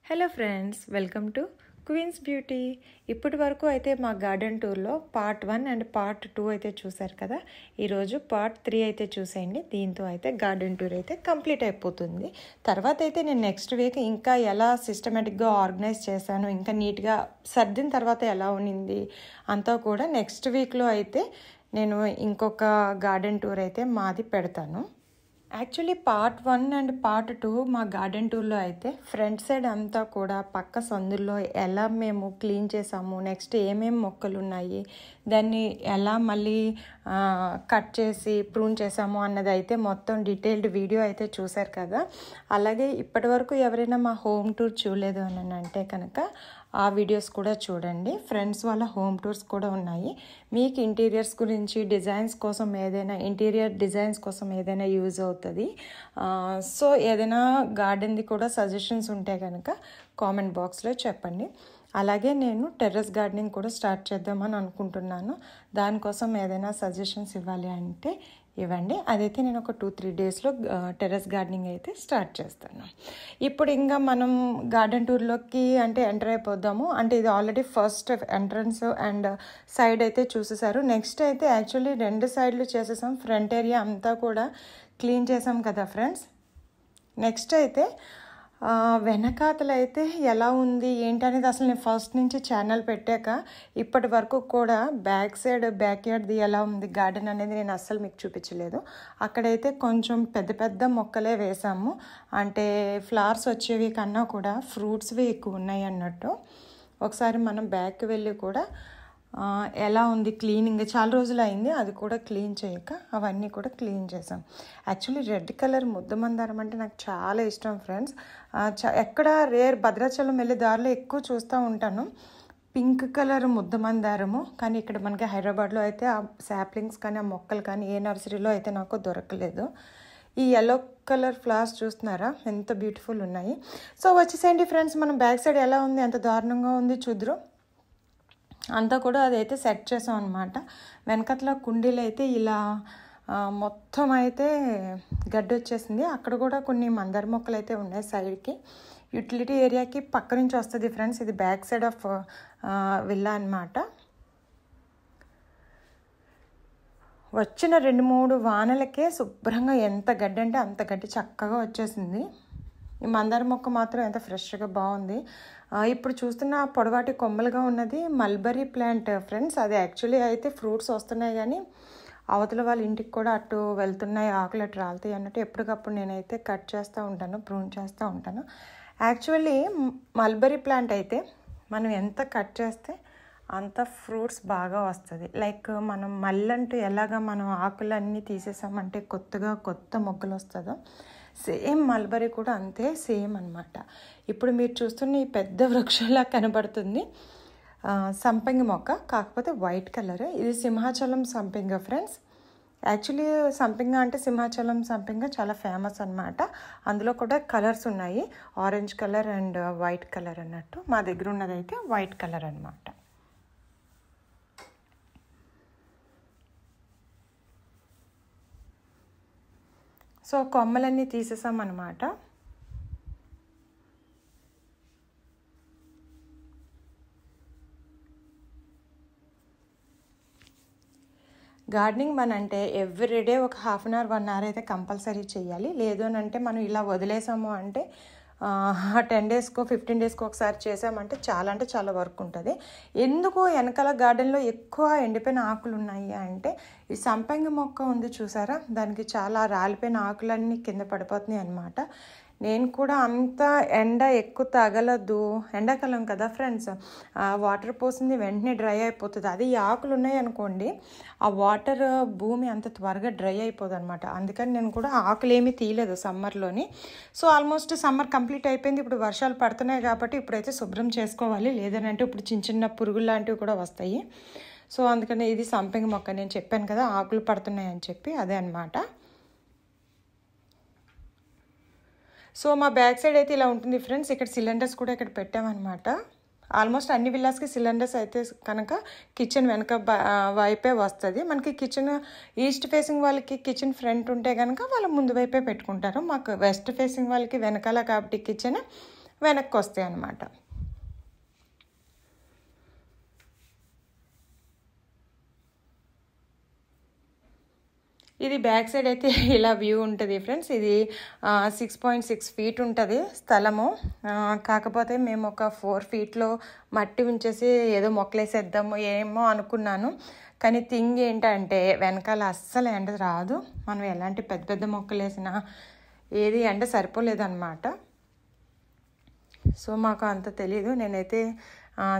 Hello friends, welcome to Queens Beauty. ఇప్పటి వరకు అయితే మా గార్డెన్ టూర్లో పార్ట్ 1 అండ్ పార్ట్ 2 అయితే చూసారు కదా. ఈరోజు పార్ట్ 3 అయితే చూసేయండి. దీంతో అయితే గార్డెన్ టూర్ అయితే కంప్లీట్ అయిపోతుంది. తర్వాత అయితే నేను నెక్స్ట్ వీక్ ఇంకా ఎలా సిస్టమేటిక్గా ఆర్గనైజ్ చేశాను, ఇంకా నీట్గా సర్దిన తర్వాత ఎలా ఉన్నింది అంతా కూడా నెక్స్ట్ వీక్లో అయితే నేను ఇంకొక గార్డెన్ టూర్ అయితే మాది పెడతాను. యాక్చువల్లీ పార్ట్ 1 అండ్ పార్ట్ 2 మా గార్డెన్ టూర్లో అయితే ఫ్రంట్ సైడ్ అంతా కూడా పక్క సందుల్లో ఎలా మేము క్లీన్ చేసాము, నెక్స్ట్ ఏమేమి మొక్కలు ఉన్నాయి, దాన్ని ఎలా మళ్ళీ కట్ చేసి ప్రూన్ చేసాము అన్నది అయితే మొత్తం డీటెయిల్డ్ వీడియో అయితే చూశారు కదా. అలాగే ఇప్పటి వరకు ఎవరైనా మా హోమ్ టూర్ చూడలేదు అని అంటే కనుక ఆ వీడియోస్ కూడా చూడండి. ఫ్రెండ్స్ వాళ్ళ హోమ్ టూర్స్ కూడా ఉన్నాయి. మీకు ఇంటీరియర్స్ గురించి డిజైన్స్ కోసం ఏదైనా ఇంటీరియర్ డిజైన్స్ కోసం ఏదైనా యూజ్ అవుతుంది. సో ఏదైనా గార్డెన్ది కూడా సజెషన్స్ ఉంటే కనుక కామెంట్ బాక్స్లో చెప్పండి. అలాగే నేను టెర్రస్ గార్డెనింగ్ కూడా స్టార్ట్ చేద్దామని అనుకుంటున్నాను. దానికోసం ఏదైనా సజెషన్స్ ఇవ్వాలి అంటే ఇవ్వండి. అదైతే నేను ఒక 2-3 డేస్లో టెర్రస్ గార్డెనింగ్ అయితే స్టార్ట్ చేస్తాను. ఇప్పుడు ఇంకా మనం గార్డెన్ టూర్లోకి అంటే ఎంటర్ అయిపోద్దాము. అంటే ఇది already first entrance and side అయితే చూసేసారు. నెక్స్ట్ అయితే యాక్చువల్లీ 2 సైడ్లు చేసేసాం. ఫ్రంట్ ఏరియా అంతా కూడా క్లీన్ చేసాం కదా ఫ్రెండ్స్. నెక్స్ట్ అయితే వెనకాతలు అయితే ఎలా ఉంది ఏంటనేది అసలు నేను ఫస్ట్ నుంచి ఛానల్ పెట్టాక ఇప్పటి వరకు కూడా బ్యాక్ సైడ్ బ్యాక్ యార్డ్ది ఎలా ఉంది గార్డెన్ అనేది నేను అస్సలు మీకు చూపించలేదు. అక్కడైతే కొంచెం పెద్ద పెద్ద మొక్కలే వేసాము. అంటే ఫ్లవర్స్ వచ్చేవి కన్నా కూడా ఫ్రూట్స్వి ఎక్కువ ఉన్నాయి అన్నట్టు. ఒకసారి మనం బ్యాక్కి వెళ్ళి కూడా ఎలా ఉంది క్లీనింగ్, చాలా రోజులు అయింది అది కూడా క్లీన్ చేయక అవన్నీ కూడా క్లీన్ చేసాం. యాక్చువల్లీ రెడ్ కలర్ ముద్ద మందారం అంటే నాకు చాలా ఇష్టం ఫ్రెండ్స్. ఎక్కడ రేర్ భద్రాచలం వెళ్ళే దారిలో ఎక్కువ చూస్తూ ఉంటాను పింక్ కలర్ ముద్ద మందారము. కానీ ఇక్కడ మనకి హైదరాబాద్లో అయితే ఆ శాప్లింగ్స్ కానీ ఆ మొక్కలు కానీ ఏ నర్సరీలో అయితే నాకు దొరకలేదు. ఈ ఎల్లో కలర్ ఫ్లవర్స్ చూస్తున్నారా ఎంత బ్యూటిఫుల్ ఉన్నాయి. సో వచ్చేసేయండి ఫ్రెండ్స్, మనం బ్యాక్ సైడ్ ఎలా ఉంది, ఎంత దారుణంగా ఉంది చూద్దరు. అంతా కూడా అదైతే సెట్ చేసాం అనమాట. వెనకట్ల కుండీలు అయితే ఇలా మొత్తం అయితే గడ్డి వచ్చేసింది. అక్కడ కూడా కొన్ని మందార మొక్కలు అయితే ఉన్నాయి సైడ్కి. యూటిలిటీ ఏరియాకి పక్క నుంచి వస్తుంది ఫ్రెండ్స్. ఇది బ్యాక్ సైడ్ ఆఫ్ విల్లా అనమాట. వచ్చిన 2-3 వానలకే శుభ్రంగా ఎంత గడ్డి అంటే అంత గడ్డి చక్కగా వచ్చేసింది. ఈ మందార మొక్క మాత్రం ఎంత ఫ్రెష్గా బాగుంది. ఇప్పుడు చూస్తున్న పొడవాటి కొమ్మలుగా ఉన్నది మల్బరీ ప్లాంట్ ఫ్రెండ్స్. అది యాక్చువల్లీ అయితే ఫ్రూట్స్ వస్తున్నాయి కానీ అవతల వాళ్ళ ఇంటికి కూడా అటు వెళ్తున్నాయి, ఆకులు అటు రాలుతాయి అన్నట్టు ఎప్పటికప్పుడు నేనైతే కట్ చేస్తూ ఉంటాను, ప్రూన్ చేస్తూ ఉంటాను. యాక్చువల్లీ మల్బరీ ప్లాంట్ అయితే మనం ఎంత కట్ చేస్తే అంత ఫ్రూట్స్ బాగా వస్తుంది. లైక్ మనం మల్లంటూ ఎలాగ మనం ఆకులన్నీ తీసేసామంటే కొత్త మొగ్గలు వస్తుందో సేమ్ మల్బరీ కూడా అంతే సేమ్ అనమాట. ఇప్పుడు మీరు చూస్తున్న ఈ పెద్ద వృక్షంలా కనబడుతుంది సంపంగి మొక్క, కాకపోతే వైట్ కలర్. ఇది సింహాచలం సంపింగ ఫ్రెండ్స్. యాక్చువల్లీ సంపింగ అంటే సింహాచలం సంపింగ చాలా ఫేమస్ అనమాట. అందులో కూడా కలర్స్ ఉన్నాయి, orange colour and white colour అన్నట్టు. మా దగ్గర ఉన్నదైతే వైట్ కలర్ అనమాట. సో కొమ్మలన్నీ తీసేసాం అన్నమాట. గార్డెనింగ్ మన అంటే ఎవ్రీడే ఒక 1/2 అవర్ 1 అవర్ అయితే కంపల్సరీ చేయాలి. లేదు అని అంటే మనం ఇలా వదిలేసాము అంటే 10 డేస్కో 15 డేస్కో ఒకసారి చేసామంటే చాలా వర్క్ ఉంటుంది. ఎందుకు వెనకాల గార్డెన్లో ఎక్కువ ఎండిపోయిన ఆకులు ఉన్నాయి అంటే ఈ సంపంగి మొక్క ఉంది చూసారా, దానికి చాలా రాలిపోయిన ఆకులన్నీ కింద పడిపోతున్నాయి అన్నమాట. నేను కూడా అంత ఎండ ఎక్కువ తగలదు, ఎండాకాలం కదా ఫ్రెండ్స్, వాటర్ పోసింది వెంటనే డ్రై అయిపోతుంది. అది ఈ ఆకులు ఉన్నాయి అనుకోండి, ఆ వాటర్ భూమి అంత త్వరగా డ్రై అయిపోదు అనమాట. అందుకని నేను కూడా ఆకులు ఏమీ తీయలేదు సమ్మర్లోని. సో ఆల్మోస్ట్ సమ్మర్ కంప్లీట్ అయిపోయింది. ఇప్పుడు వర్షాలు పడుతున్నాయి కాబట్టి ఇప్పుడైతే శుభ్రం చేసుకోవాలి, లేదనంటే ఇప్పుడు చిన్న పురుగులు లాంటివి కూడా వస్తాయి. సో అందుకని ఇది సంపంగి మొక్క, నేను చెప్పాను కదా ఆకులు పడుతున్నాయి అని చెప్పి, అదే అనమాట. సో మా బ్యాక్ సైడ్ అయితే ఇలా ఉంటుంది ఫ్రెండ్స్. ఇక్కడ సిలిండర్స్ కూడా ఇక్కడ పెట్టామన్నమాట. ఆల్మోస్ట్ అన్ని విల్లాస్కి సిలిండర్స్ అయితే కనుక కిచెన్ వెనక వైపే వస్తుంది. మనకి కిచెన్ ఈస్ట్ ఫేసింగ్ వాళ్ళకి కిచెన్ ఫ్రంట్ ఉంటే కనుక వాళ్ళు ముందు వైపే పెట్టుకుంటారు. మాకు వెస్ట్ ఫేసింగ్ వాళ్ళకి వెనకాల కాబట్టి కిచెన్ వెనక్కి వస్తాయి అన్నమాట. ఇది బ్యాక్ సైడ్ అయితే ఇలా వ్యూ ఉంటుంది ఫ్రెండ్స్. ఇది 6.6 feet ఉంటుంది స్థలము. కాకపోతే మేము ఒక 4 feetలో మట్టి ఉంచేసి ఏదో మొక్కలేసేద్దాము ఏమో అనుకున్నాను. కానీ థింగ్ ఏంటంటే వెనకాల అస్సలు ఎండ రాదు. మనం ఎలాంటి పెద్ద పెద్ద మొక్కలు వేసినా ఏది ఎండ సరిపోలేదన్నమాట. సో మాకు అంత తెలీదు. నేనైతే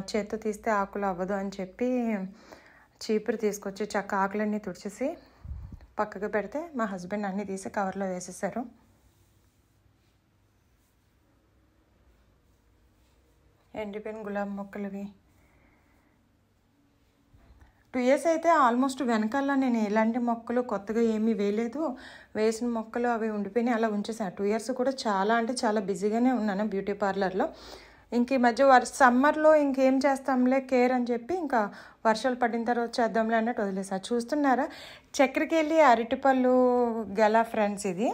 చేత్తో తీస్తే ఆకులు అవ్వదు అని చెప్పి చీపురు తీసుకొచ్చి చక్క ఆకులన్నీ తుడిచేసి పక్కకు పెడితే మా హస్బెండ్ అన్నీ తీసి కవర్లో వేసేసారు. ఎండిపోయిన గులాబీ మొక్కలువి 2 years అయితే ఆల్మోస్ట్ వెనకాల నేను ఎలాంటి మొక్కలు కొత్తగా ఏమీ వేయలేదు. వేసిన మొక్కలు అవి ఉండిపోయినాయి, అలా ఉంచేసాను. 2 years కూడా చాలా అంటే చాలా బిజీగానే ఉన్నాను బ్యూటీ పార్లర్లో. ఇంక ఈ మధ్య సమ్మర్లో ఇంకేం చేస్తాంలే కేర్ అని చెప్పి ఇంకా వర్షాలు పడిన తర్వాత చేద్దాంలే అన్నట్టు వదిలేసా. చూస్తున్నారా చక్కెరకేళి అరటిపళ్ళు గెల ఫ్రెండ్స్. ఇది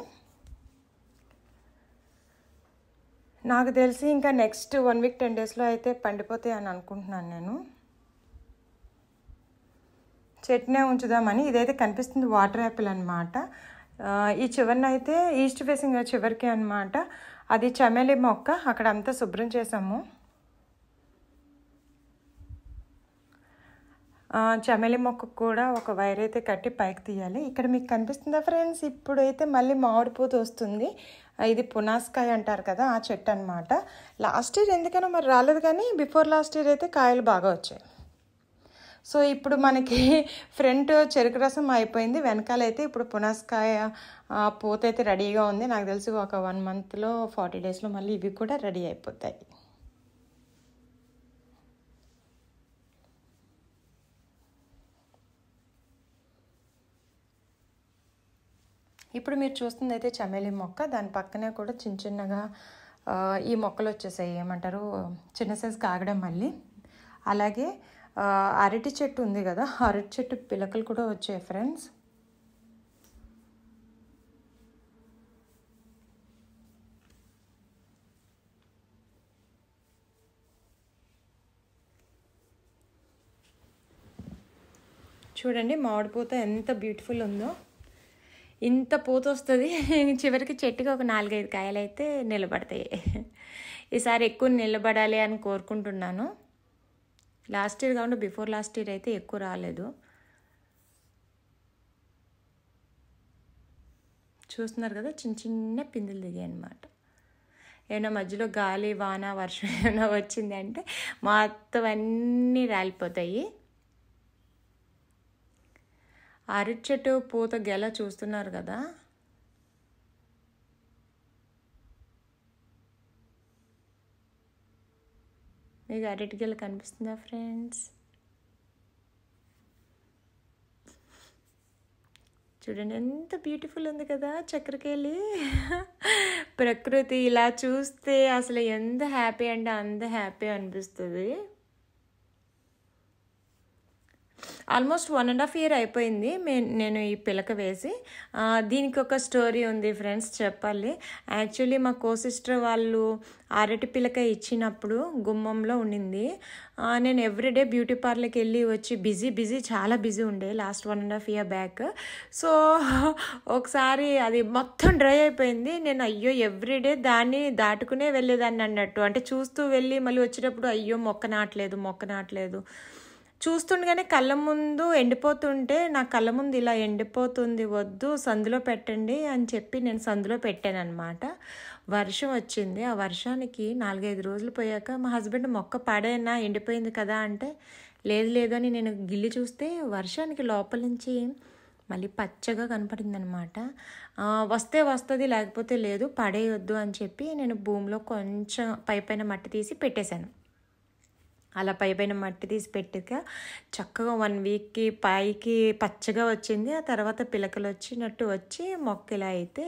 నాకు తెలిసి ఇంకా నెక్స్ట్ 1 week 10 daysలో అయితే పండిపోతాయి అని అనుకుంటున్నాను నేను. చెట్నే ఉంచుదామని. ఇదైతే కనిపిస్తుంది వాటర్ యాపిల్ అనమాట. ఈ చివరిన అయితే ఈస్ట్ ఫేసింగ్ చివరికి అనమాట. అది చమేలి మొక్క. అక్కడ అంతా శుభ్రం చేసాము. చమేలి మొక్కకు కూడా ఒక వైర్ అయితే కట్టి పైకి తీయాలి. ఇక్కడ మీకు కనిపిస్తుందా ఫ్రెండ్స్? ఇప్పుడైతే మళ్ళీ మామిడి పూత వస్తుంది. ఇది పునాస్కాయ అంటారు కదా, ఆ చెట్టు అనమాట. లాస్ట్ ఇయర్ ఎందుకనో మరి రాలేదు, కానీ బిఫోర్ లాస్ట్ ఇయర్ అయితే కాయలు బాగా వచ్చాయి. సో ఇప్పుడు మనకి ఫ్రంట్ చెరుకు రసం అయిపోయింది, వెనకాలైతే ఇప్పుడు పునాస్కాయ పూత అయితే రెడీగా ఉంది. నాకు తెలిసి ఒక 1 monthలో 40 daysలో మళ్ళీ ఇవి కూడా రెడీ అయిపోతాయి. ఇప్పుడు మీరు చూస్తుంది అయితే చమేలి మొక్క. దాని పక్కనే కూడా చిన్న చిన్నగా ఈ మొక్కలు వచ్చేసాయి, ఏమంటారు చిన్న సైజు కాగడం మళ్ళీ. అలాగే అరటి చెట్టు ఉంది కదా, అరటి చెట్టు పిలకలు కూడా వచ్చాయి ఫ్రెండ్స్. చూడండి మామిడి పూత ఎంత బ్యూటిఫుల్ ఉందో. ఇంత పూత వస్తుంది, చివరికి చెట్టుకి ఒక 4-5 కాయలు అయితే నిలబడతాయి. ఈసారి ఎక్కువ నిలబడాలి అని కోరుకుంటున్నాను. లాస్ట్ ఇయర్ కాకుండా బిఫోర్ లాస్ట్ ఇయర్ అయితే ఎక్కువ రాలేదు. చూస్తున్నారు కదా చిన్న చిన్న పిందులు దిగాయి అన్నమాట. ఏమైనా మధ్యలో గాలి వాన వర్షం ఏమైనా వచ్చింది అంటే మొత్తం అన్నీ రాలిపోతాయి. అరటి చెట్టు పూత గెల చూస్తున్నారు కదా. మీకు అరటి గెల కనిపిస్తుందా ఫ్రెండ్స్? చూడండి ఎంత బ్యూటిఫుల్ ఉంది కదా చక్కెరకేళి. ప్రకృతి ఇలా చూస్తే అసలు ఎంత హ్యాపీ అంటే అంత హ్యాపీ అనిపిస్తుంది. ఆల్మోస్ట్ 1.5 year అయిపోయింది నేను ఈ పిలక వేసి. దీనికి ఒక స్టోరీ ఉంది ఫ్రెండ్స్, చెప్పాలి. యాక్చువల్లీ మా సిస్టర్ వాళ్ళు అరటి పిలక ఇచ్చినప్పుడు గుమ్మంలో ఉండింది. నేను ఎవ్రీడే బ్యూటీ పార్లర్కి వెళ్ళి వచ్చి బిజీ చాలా బిజీ ఉండే లాస్ట్ 1.5 year బ్యాక్. సో ఒకసారి అది మొత్తం డ్రై అయిపోయింది. నేను అయ్యో ఎవ్రీడే దాన్ని దాటుకునే వెళ్ళేదాన్ని అన్నట్టు, అంటే చూస్తూ వెళ్ళి మళ్ళీ వచ్చేటప్పుడు అయ్యో మొక్క నాటలేదు చూస్తుండగానే కళ్ళ ముందు ఎండిపోతుంటే నా కళ్ళ ముందు ఇలా ఎండిపోతుంది, వద్దు సందులో పెట్టండి అని చెప్పి నేను సందులో పెట్టాను అనమాట. వర్షం వచ్చింది. ఆ వర్షానికి 4-5 రోజులు పోయాక మా హస్బెండ్ మొక్క పాడైనా ఎండిపోయింది కదా అంటే లేదు అని నేను గిల్లి చూస్తే వర్షానికి లోపల నుంచి మళ్ళీ పచ్చగా కనపడింది అనమాట. వస్తే వస్తుంది లేకపోతే లేదు, పడేయొద్దు అని చెప్పి నేను భూమిలో కొంచెం పైపైన మట్టి తీసి పెట్టేశాను. అలా పైపైన మట్టి తీసి పెట్టాక చక్కగా 1 weekకి పైకి పచ్చగా వచ్చింది. ఆ తర్వాత పిలకలు వచ్చినట్టు వచ్చి మొక్క ఇలా అయితే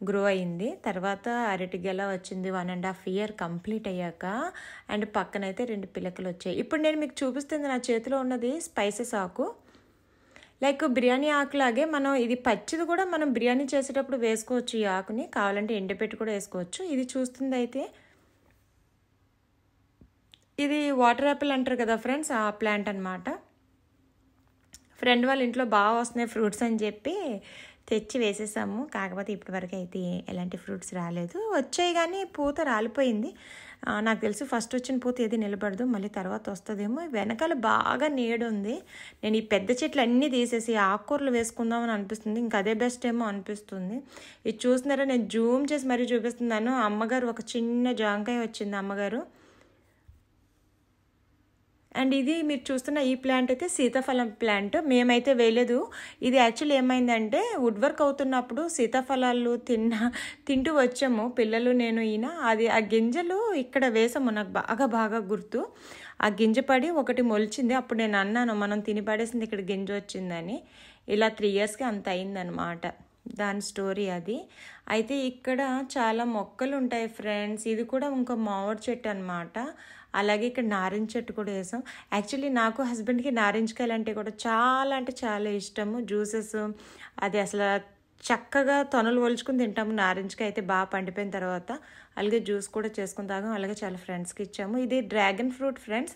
గ్రో అయింది. తర్వాత అరటి గెల వచ్చింది 1.5 year కంప్లీట్ అయ్యాక. అండ్ పక్కనైతే 2 పిలకలు వచ్చాయి. ఇప్పుడు నేను మీకు చూపిస్తుంది నా చేతిలో ఉన్నది స్పైసెస్ ఆకు. లైక్ బిర్యానీ ఆకులాగే మనం ఇది పచ్చిది కూడా మనం బిర్యానీ చేసేటప్పుడు వేసుకోవచ్చు. ఈ ఆకుని కావాలంటే ఎండపెట్టి కూడా వేసుకోవచ్చు. ఇది చూస్తుంది అయితే ఇది వాటర్ యాపిల్ అంటారు కదా ఫ్రెండ్స్, ఆ ప్లాంట్ అనమాట. ఫ్రెండ్ వాళ్ళ ఇంట్లో బాగా వస్తున్నాయి ఫ్రూట్స్ అని చెప్పి తెచ్చి వేసేసాము. కాకపోతే ఇప్పటివరకు అయితే ఎలాంటి ఫ్రూట్స్ రాలేదు. వచ్చాయి కానీ పూత రాలిపోయింది. నాకు తెలిసి ఫస్ట్ వచ్చిన పూత ఏది నిలబడదు, మళ్ళీ తర్వాత వస్తుందేమో. వెనకాల బాగా నీడ ఉంది. నేను ఈ పెద్ద చెట్లు అన్నీ తీసేసి ఆకుకూరలు వేసుకుందామని అనిపిస్తుంది. ఇంకా అదే బెస్ట్ ఏమో అనిపిస్తుంది. ఇది చూస్తున్నారా, నేను జూమ్ చేసి మరీ చూపిస్తున్నాను. అమ్మగారు ఒక చిన్న జాంకాయ వచ్చింది అమ్మగారు. అండ్ ఇది మీరు చూస్తున్న ఈ ప్లాంట్ అయితే సీతాఫలం ప్లాంట్. మేమైతే వేయలేదు. ఇది యాక్చువల్లీ ఏమైందంటే వుడ్ వర్క్ అవుతున్నప్పుడు సీతాఫలాలు తింటూ వచ్చాము పిల్లలు, నేను, ఈయన. అది ఆ గింజలు ఇక్కడ వేసాము. నాకు బాగా గుర్తు. ఆ గింజ పడి ఒకటి మొలిచింది. అప్పుడు నేను అన్నాను మనం తిని పడేసింది ఇక్కడ గింజ వచ్చిందని. ఇలా 3 yearsకి అంత అయిందనమాట. దాని స్టోరీ అది. అయితే ఇక్కడ చాలా మొక్కలు ఉంటాయి ఫ్రెండ్స్. ఇది కూడా ఇంకో మామిడి చెట్టు అనమాట. అలాగే ఇక్కడ నారింజ చెట్టు కూడా వేసాం. యాక్చువల్లీ నాకు హస్బెండ్కి నారింజకాయలు అంటే కూడా చాలా అంటే చాలా ఇష్టము. జ్యూసెస్ అది అసలు చక్కగా తొనలు ఒలుచుకుని తింటాము. నారింజకాయ అయితే బాగా పండిపోయిన తర్వాత అలాగే జ్యూస్ కూడా చేసుకుని తాగాం. అలాగే చాలా ఫ్రెండ్స్కి ఇచ్చాము. ఇది dragon fruit friends,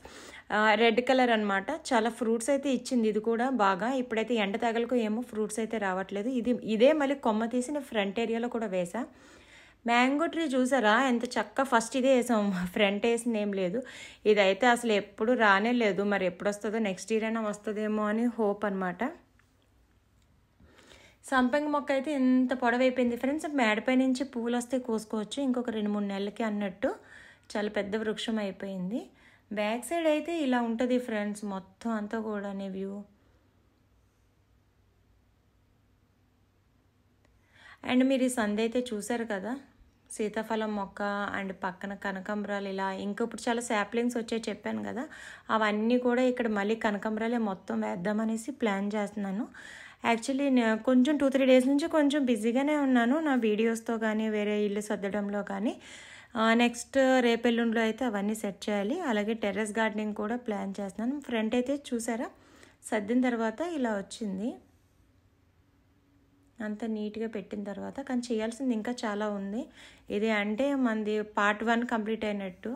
red colour అనమాట. చాలా ఫ్రూట్స్ అయితే ఇచ్చింది ఇది కూడా బాగా. ఇప్పుడైతే ఎండ తగలకు ఏమో ఫ్రూట్స్ అయితే రావట్లేదు. ఇదే మళ్ళీ కొమ్మ తీసి నేను ఫ్రంట్ ఏరియాలో కూడా వేసా. మ్యాంగో ట్రీ చూసారా ఎంత చక్కగా, ఫస్ట్ ఇదే వేసాం, ఫ్రంట్ వేసింది ఏం లేదు. ఇదైతే అసలు ఎప్పుడు రానే లేదు. మరి ఎప్పుడు వస్తుందో, నెక్స్ట్ ఇయర్ అయినా వస్తుందేమో అని హోప్ అనమాట. సంపంగి మొక్క అయితే ఎంత పొడవైపోయింది ఫ్రెండ్స్. మేడపై నుంచి పువ్వులు వస్తే కోసుకోవచ్చు ఇంకొక 2-3 నెలలకి అన్నట్టు. చాలా పెద్ద వృక్షం అయిపోయింది. బ్యాక్ సైడ్ అయితే ఇలా ఉంటుంది ఫ్రెండ్స్, మొత్తం అంతా కూడా వ్యూ. అండ్ మీరు ఈ సందే అయితే చూసారు కదా, సీతాఫలం మొక్క అండ్ పక్కన కనకాంబరాలు ఇలా. ఇంకా ఇప్పుడు చాలా శాప్లింగ్స్ వచ్చాయి చెప్పాను కదా, అవన్నీ కూడా ఇక్కడ మళ్ళీ కనకాంబరాలే మొత్తం వేద్దామనేసి ప్లాన్ చేస్తున్నాను. యాక్చువల్లీ కొంచెం 2-3 days నుంచి కొంచెం బిజీగానే ఉన్నాను నా వీడియోస్తో కానీ వేరే ఇల్లు సర్దడంలో కానీ. నెక్స్ట్ రేపెల్లుండిలో అయితే అవన్నీ సెట్ చేయాలి. అలాగే టెర్రస్ గార్డెనింగ్ కూడా ప్లాన్ చేస్తున్నాను. ఫ్రంట్ అయితే చూసారా సర్దిన తర్వాత ఇలా వచ్చింది, అంత నీట్గా పెట్టిన తర్వాత. కానీ చేయాల్సింది ఇంకా చాలా ఉంది. ఇది అంటే మనది part 1 కంప్లీట్ అయినట్టు,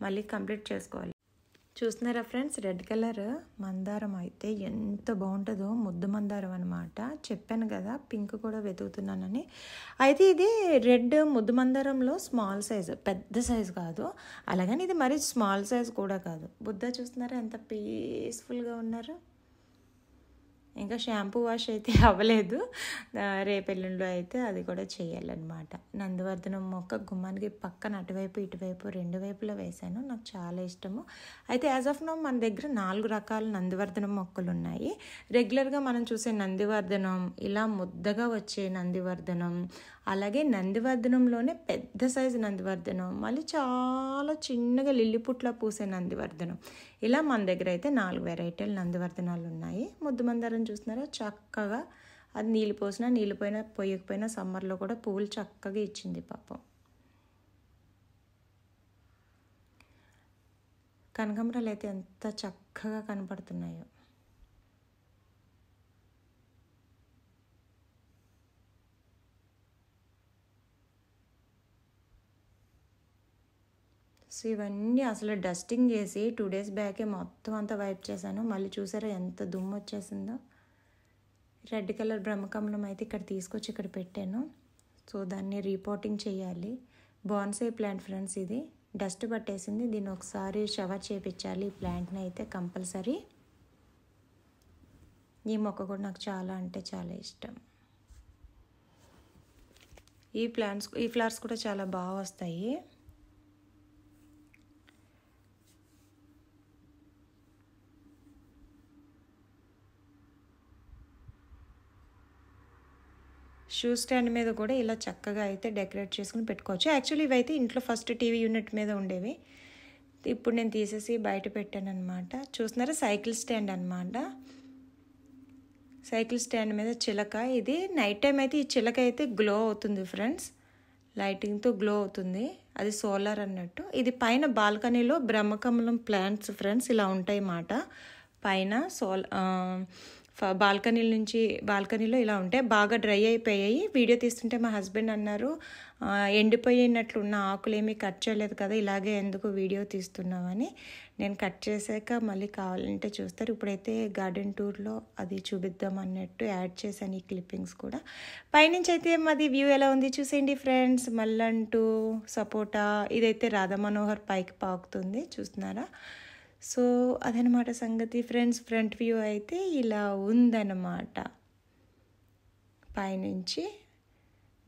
మళ్ళీ కంప్లీట్ చేసుకోవాలి. చూస్తున్నారా ఫ్రెండ్స్, రెడ్ కలర్ మందారం అయితే ఎంత బాగుంటుందో. ముద్దు మందారం అనమాట. చెప్పాను కదా పింక్ కూడా వెతుకుతున్నానని. అయితే ఇది రెడ్ ముద్దు మందారంలో స్మాల్ సైజు, పెద్ద సైజు కాదు. అలాగని ఇది మరీ స్మాల్ సైజు కూడా కాదు. బుద్ధ చూస్తున్నారా ఎంత పీస్ఫుల్గా ఉన్నారు. ఇంకా షాంపూ వాష్ అయితే అవ్వలేదు. రేపెల్లుండిలో అయితే అది కూడా చేయాలన్నమాట. నందివర్ధనం మొక్క గుమ్మానికి పక్కన అటువైపు ఇటువైపు 2 వైపులా వేశాను. నాకు చాలా ఇష్టము. అయితే యాజ్ ఆఫ్ నౌ మన దగ్గర 4 రకాల నందివర్ధనం మొక్కలు ఉన్నాయి. రెగ్యులర్గా మనం చూసే నందివర్ధనం, ఇలా ముద్దగా వచ్చే నందివర్ధనం, అలాగే నందివర్ధనంలోనే పెద్ద సైజు నందివర్ధనం, మళ్ళీ చాలా చిన్నగా లిల్లిపుట్లా పూసే నందివర్ధనం, ఇలా మన దగ్గర అయితే 4 వెరైటీల నందివర్ధనాలు ఉన్నాయి. ముద్దు మందారం చూస్తున్నారా చక్కగా, అది నీళ్ళు పోసినా నీళ్ళు పోయినా పోయకపోయినా సమ్మర్లో కూడా పువ్వులు చక్కగా ఇచ్చింది పాపం. కనకాంబరాలు అయితే ఎంత చక్కగా కనపడుతున్నాయో. సో ఇవన్నీ అసలు డస్టింగ్ చేసి 2 days బ్యాకే మొత్తం అంతా వైప్ చేశాను. మళ్ళీ చూసారా ఎంత దుమ్ము వచ్చేసిందో. రెడ్ కలర్ బ్రహ్మకమలం అయితే ఇక్కడ తీసుకొచ్చి ఇక్కడ పెట్టాను. సో దాన్ని రీపోటింగ్ చేయాలి. బాన్సై ప్లాంట్ ఫ్రెండ్స్, ఇది డస్ట్ పట్టేసింది. దీన్ని ఒకసారి షవర్ చేయించాలి. ఈ ప్లాంట్ని అయితే కంపల్సరీ. ఈ మొక్క కూడా నాకు చాలా అంటే చాలా ఇష్టం. ఈ ఫ్లవర్స్ కూడా చాలా బాగా వస్తాయి. షూ స్టాండ్ మీద కూడా ఇలా చక్కగా అయితే డెకరేట్ చేసుకుని పెట్టుకోవచ్చు. యాక్చువల్లీ ఇవైతే ఇంట్లో ఫస్ట్ టీవీ యూనిట్ మీద ఉండేవి. ఇప్పుడు నేను తీసేసి బయట పెట్టాను అనమాట. చూస్తున్నారా సైకిల్ స్టాండ్ అనమాట. సైకిల్ స్టాండ్ మీద చిలక. ఇది నైట్ టైం అయితే ఈ చిలక అయితే గ్లో అవుతుంది ఫ్రెండ్స్, లైటింగ్తో గ్లో అవుతుంది. అది సోలార్ అన్నట్టు. ఇది పైన బాల్కనీలో బ్రహ్మకమలం ప్లాంట్స్ ఫ్రెండ్స్ ఇలా ఉంటాయి అన్నమాట. పైన బాల్కనీలో ఇలా ఉంటాయి, బాగా డ్రై అయిపోయాయి. వీడియో తీస్తుంటే మా హస్బెండ్ అన్నారు, ఎండిపోయినట్లున్న ఆకులేమీ కట్ చేయలేదు కదా, ఇలాగే ఎందుకు వీడియో తీస్తున్నామని. నేను కట్ చేశాక మళ్ళీ కావాలంటే చూస్తారు. ఇప్పుడైతే గార్డెన్ టూర్లో అది చూపిద్దాం అన్నట్టు యాడ్ చేశాను ఈ క్లిప్పింగ్స్ కూడా. పైనుంచి అయితే మాది వ్యూ ఎలా ఉంది చూసేయండి ఫ్రెండ్స్. మల్లంటూ సపోటా, ఇదైతే రాధా మనోహర్ పైకి పాకుతుంది, చూస్తున్నారా. సో అదనమాట సంగతి ఫ్రెండ్స్. ఫ్రంట్ వ్యూ అయితే ఇలా ఉందన్నమాట. పైనుంచి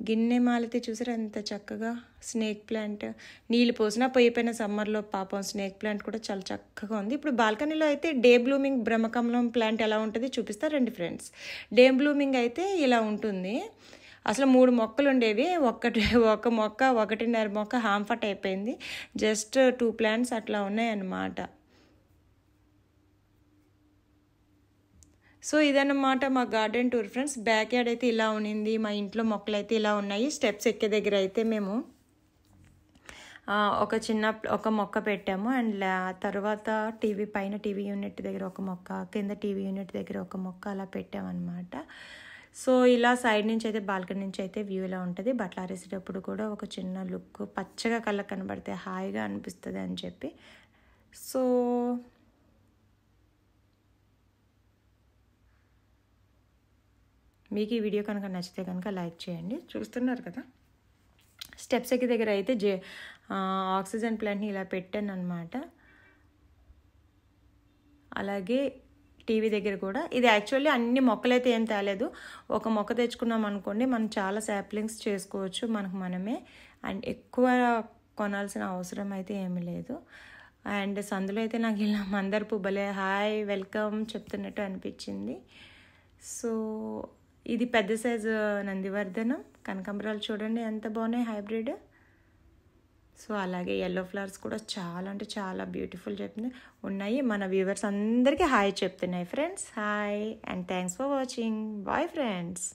గిన్నె మాలతి చూసారు ఎంత చక్కగా. స్నేక్ ప్లాంట్ నీళ్ళు పోసినా పోయిపోయిన సమ్మర్లో పాపం స్నేక్ ప్లాంట్ కూడా చాలా చక్కగా ఉంది. ఇప్పుడు బాల్కనీలో అయితే డే బ్లూమింగ్ బ్రహ్మకమలం ప్లాంట్ ఎలా ఉంటుంది చూపిస్తారండి ఫ్రెండ్స్. డే బ్లూమింగ్ అయితే ఇలా ఉంటుంది. అసలు 3 మొక్కలు ఉండేవి, ఒక మొక్క 1.5 మొక్క హాంఫట్ అయిపోయింది. జస్ట్ 2 ప్లాంట్స్ అట్లా ఉన్నాయన్నమాట. సో ఇదన్నమాట మా garden tour friends. Back yard అయితే ఇలా ఉన్నింది, మా ఇంట్లో మొక్కలు అయితే ఇలా ఉన్నాయి. స్టెప్స్ ఎక్కే దగ్గర అయితే మేము ఒక మొక్క పెట్టాము. అండ్ తర్వాత పైన టీవీ యూనిట్ దగ్గర ఒక మొక్క, కింద టీవీ యూనిట్ దగ్గర ఒక మొక్క అలా పెట్టామన్నమాట. సో ఇలా సైడ్ నుంచి అయితే బాల్కనీ నుంచి అయితే వ్యూ ఇలా ఉంటుంది. బట్టలు ఆరేసేటప్పుడు కూడా ఒక చిన్న లుక్ పచ్చగా కళ్ళకు కనబడితే హాయిగా అనిపిస్తుంది అని చెప్పి. సో మీకు ఈ వీడియో కనుక నచ్చితే కనుక లైక్ చేయండి. చూస్తున్నారు కదా, స్టెప్స్ ఎక్కి దగ్గర అయితే ఆక్సిజన్ ప్లాంట్ని ఇలా పెట్టాను అనమాట. అలాగే టీవీ దగ్గర కూడా ఇది యాక్చువల్లీ అన్ని మొక్కలైతే ఏం తేలేదు. ఒక మొక్క తెచ్చుకున్నాం అనుకోండి, మనం చాలా శాప్లింగ్స్ చేసుకోవచ్చు మనమే. అండ్ ఎక్కువ కొనాల్సిన అవసరం అయితే ఏమీ లేదు. అండ్ సందులో అయితే నాకు ఇలా మందార పువ్వు భలే హాయ్ వెల్కమ్ చెప్తున్నట్టు అనిపించింది. సో ఇది పెద్ద సైజు నందివర్ధనం కనకాంబరాలు చూడండి ఎంత బాగున్నాయి, హైబ్రిడ్. సో అలాగే ఎల్లో ఫ్లవర్స్ కూడా చాలా అంటే చాలా బ్యూటిఫుల్ ఉన్నాయి. మన వ్యూవర్స్ అందరికీ హాయ్ చెప్తున్నాయి friends. Hi and thanks for watching. Bye friends.